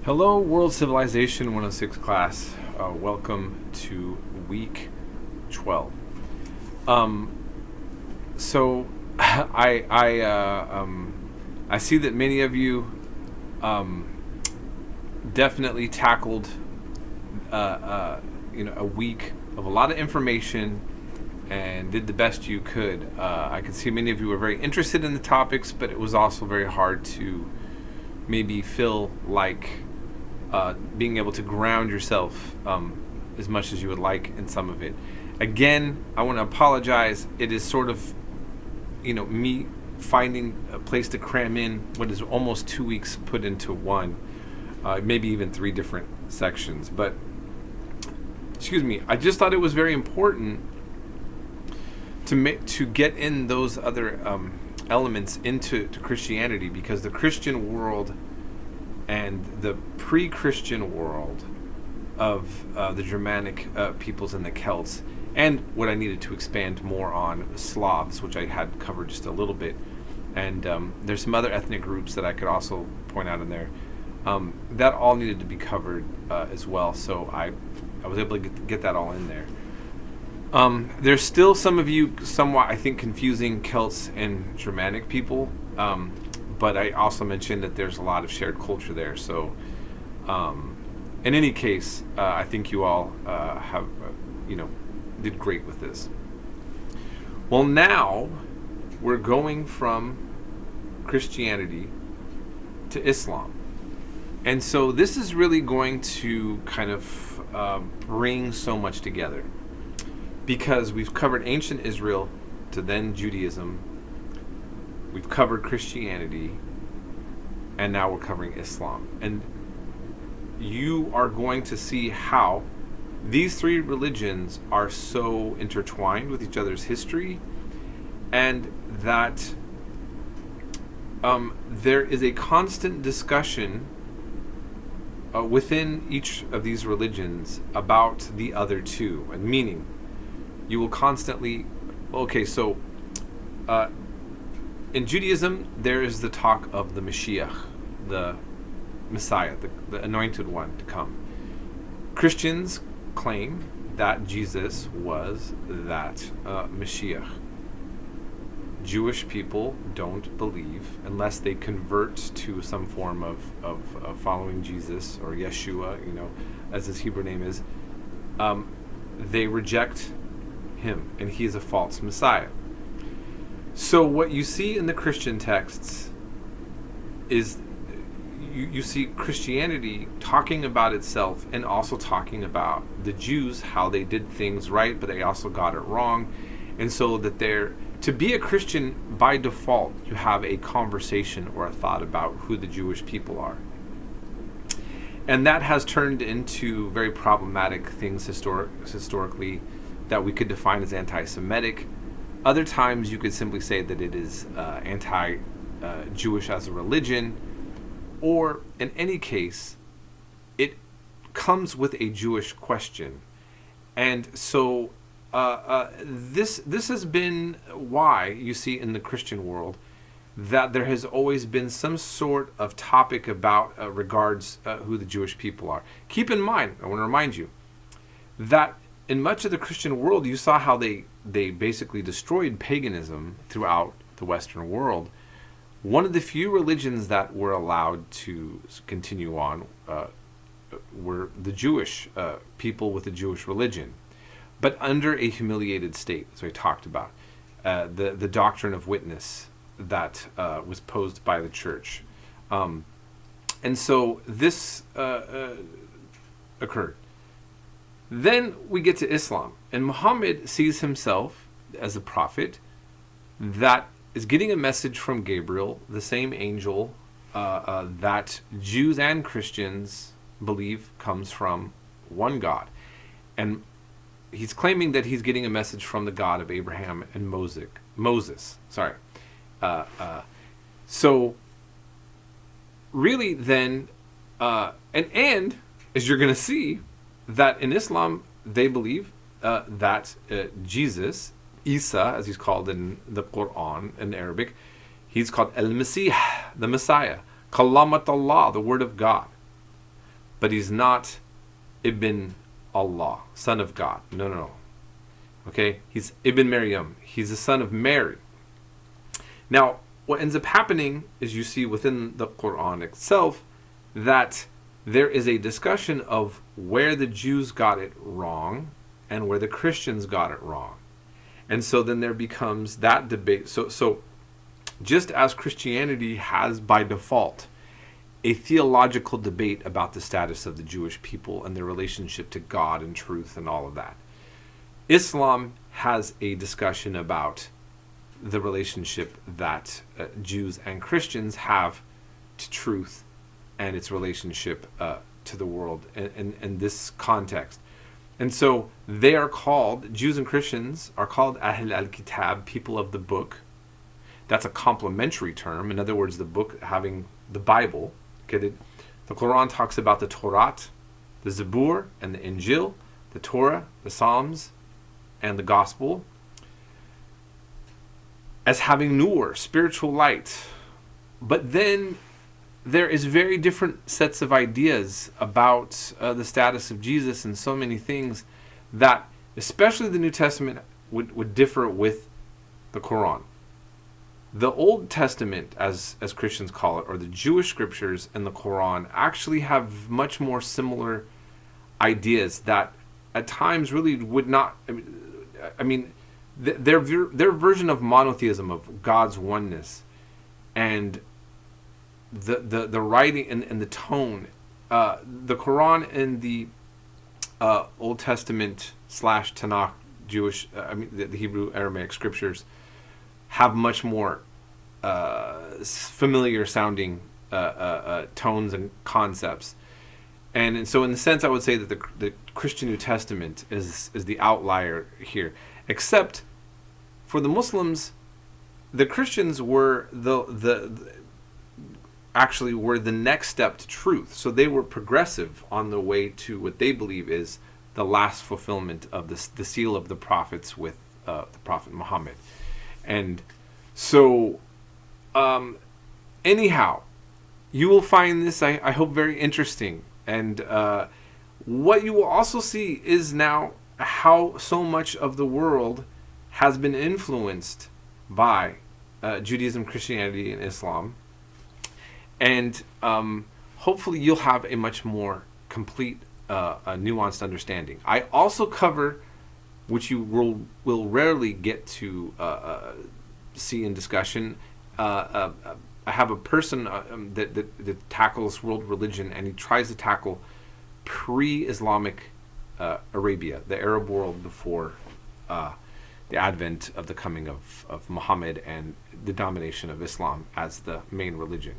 Hello, World Civilization 106 class. Welcome to week 12. So I see that many of you definitely tackled a week of a lot of information and did the best you could. I can see many of you were very interested in the topics, but it was also very hard to maybe feel like being able to ground yourself as much as you would like in some of it. Again, I want to apologize. It is sort of, me finding a place to cram in what is almost 2 weeks put into one, maybe even 3 different sections. But, I just thought it was very important to get in those other elements into Christianity, because the Christian world and the pre-Christian world of the Germanic peoples and the Celts, and what I needed to expand more on, Slavs, which I had covered just a little bit, and there's some other ethnic groups that I could also point out in there, that all needed to be covered as well, so I was able to get that all in there. There's still some of you somewhat, I think, confusing Celts and Germanic people, but I also mentioned that there's a lot of shared culture there. So, in any case, I think you all did great with this. Well, now we're going from Christianity to Islam. And so this is really going to kind of bring so much together, because we've covered ancient Israel to then Judaism, we've covered Christianity, and now we're covering Islam. And you are going to see how these 3 religions are so intertwined with each other's history, and that there is a constant discussion within each of these religions about the other 2, and meaning you will constantly, in Judaism, there is the talk of the Mashiach, the Messiah, the anointed one to come. Christians claim that Jesus was that Mashiach. Jewish people don't believe, unless they convert to some form of following Jesus, or Yeshua, as his Hebrew name is, they reject him, and he is a false Messiah. So what you see in the Christian texts is you see Christianity talking about itself, and also talking about the Jews, how they did things right, but they also got it wrong. And so that to be a Christian, by default, you have a conversation or a thought about who the Jewish people are. And that has turned into very problematic things historically, that we could define as anti-Semitic. Other times you could simply say that it is anti-Jewish as a religion, or in any case, it comes with a Jewish question. And so this has been why you see in the Christian world that there has always been some sort of topic about regards who the Jewish people are. Keep in mind, I want to remind you, that in much of the Christian world, you saw how they basically destroyed paganism throughout the Western world. One of the few religions that were allowed to continue on were the Jewish people with the Jewish religion, but under a humiliated state, as I talked about. The doctrine of witness that was posed by the church. And so this occurred. Then we get to Islam, and Muhammad sees himself as a prophet that is getting a message from Gabriel, the same angel that Jews and Christians believe comes from one God. And he's claiming that he's getting a message from the God of Abraham and Moses. So really then, and as you're going to see, that in Islam, they believe that Jesus, Isa, as he's called in the Quran in Arabic, he's called El-Masih, the Messiah, Kalamat Allah, the Word of God. but he's not Ibn Allah, son of God. No, no, no. Okay? He's Ibn Maryam. He's the son of Mary. Now, what ends up happening is you see within the Quran itself that there is a discussion of where the Jews got it wrong and where the Christians got it wrong. And so then there becomes that debate. So just as Christianity has by default a theological debate about the status of the Jewish people and their relationship to God and truth and all of that, Islam has a discussion about the relationship that Jews and Christians have to truth and its relationship to the world in this context. And so they are called, Jews and Christians are called Ahl al-Kitab, people of the book. That's a complementary term. In other words, the book having the Bible. Okay, the Quran talks about the Torah, the Zabur, and the Injil, the Torah, the Psalms, and the Gospel, as having nur, spiritual light. But then there is very different sets of ideas about the status of Jesus and so many things that, especially the New Testament, would differ with the Quran. The Old Testament, as Christians call it, or the Jewish scriptures and the Quran, actually have much more similar ideas that at times really would not... their version of monotheism, of God's oneness, and the writing and the tone, the Quran and the Old Testament / Tanakh Jewish, the Hebrew Aramaic scriptures, have much more familiar sounding tones and concepts. And so in the sense, I would say that the Christian New Testament is the outlier here. Except for the Muslims, the Christians were actually were the next step to truth. So they were progressive on the way to what they believe is the last fulfillment of the seal of the prophets with the Prophet Muhammad. And so, anyhow, you will find this, I hope, very interesting. And what you will also see is now how so much of the world has been influenced by Judaism, Christianity, and Islam. And hopefully you'll have a much more complete, nuanced understanding. I also cover, which you will rarely get to see in discussion. I have a person that tackles world religion, and he tries to tackle pre-Islamic Arabia, the Arab world before the advent of the coming of Muhammad and the domination of Islam as the main religion.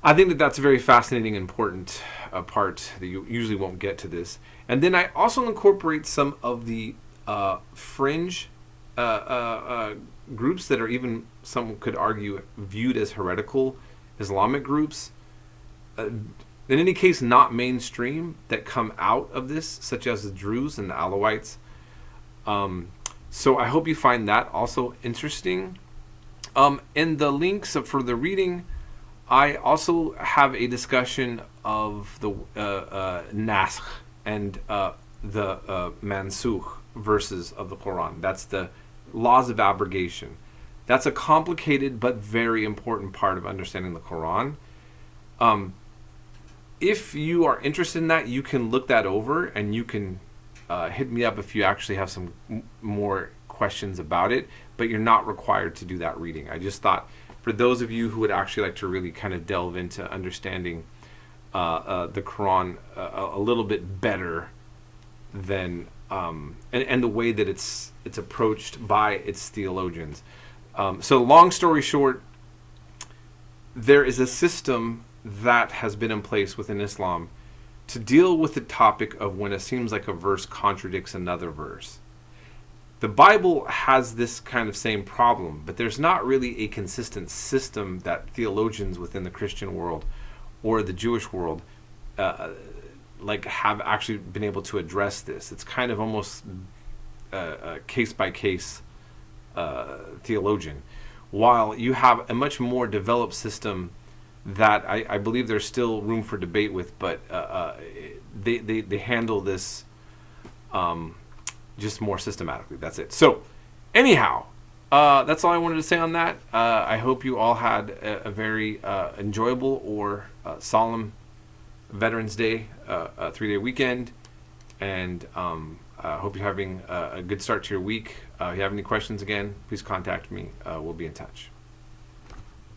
I think that that's a very fascinating, important part that you usually won't get to this. And then I also incorporate some of the fringe groups that are even, some could argue, viewed as heretical Islamic groups. In any case, not mainstream, that come out of this, such as the Druze and the Alawites. So I hope you find that also interesting. In the links for the reading, I also have a discussion of the Naskh and the Mansukh verses of the Quran. That's the laws of abrogation. That's a complicated but very important part of understanding the Quran. If you are interested in that, you can look that over, and you can hit me up if you actually have some more questions about it, but you're not required to do that reading. I just thought, for those of you who would actually like to really kind of delve into understanding the Quran a little bit better than and the way that it's approached by its theologians. So long story short, there is a system that has been in place within Islam to deal with the topic of when it seems like a verse contradicts another verse. The Bible has this kind of same problem, but there's not really a consistent system that theologians within the Christian world or the Jewish world have actually been able to address this. It's kind of almost case by case theologian, while you have a much more developed system that I believe there's still room for debate with, but they handle this just more systematically. That's it. So anyhow, that's all I wanted to say on that. I hope you all had a very enjoyable or solemn Veterans Day, 3-day weekend, and I hope you're having a good start to your week. If you have any questions, again, please contact me. We'll be in touch.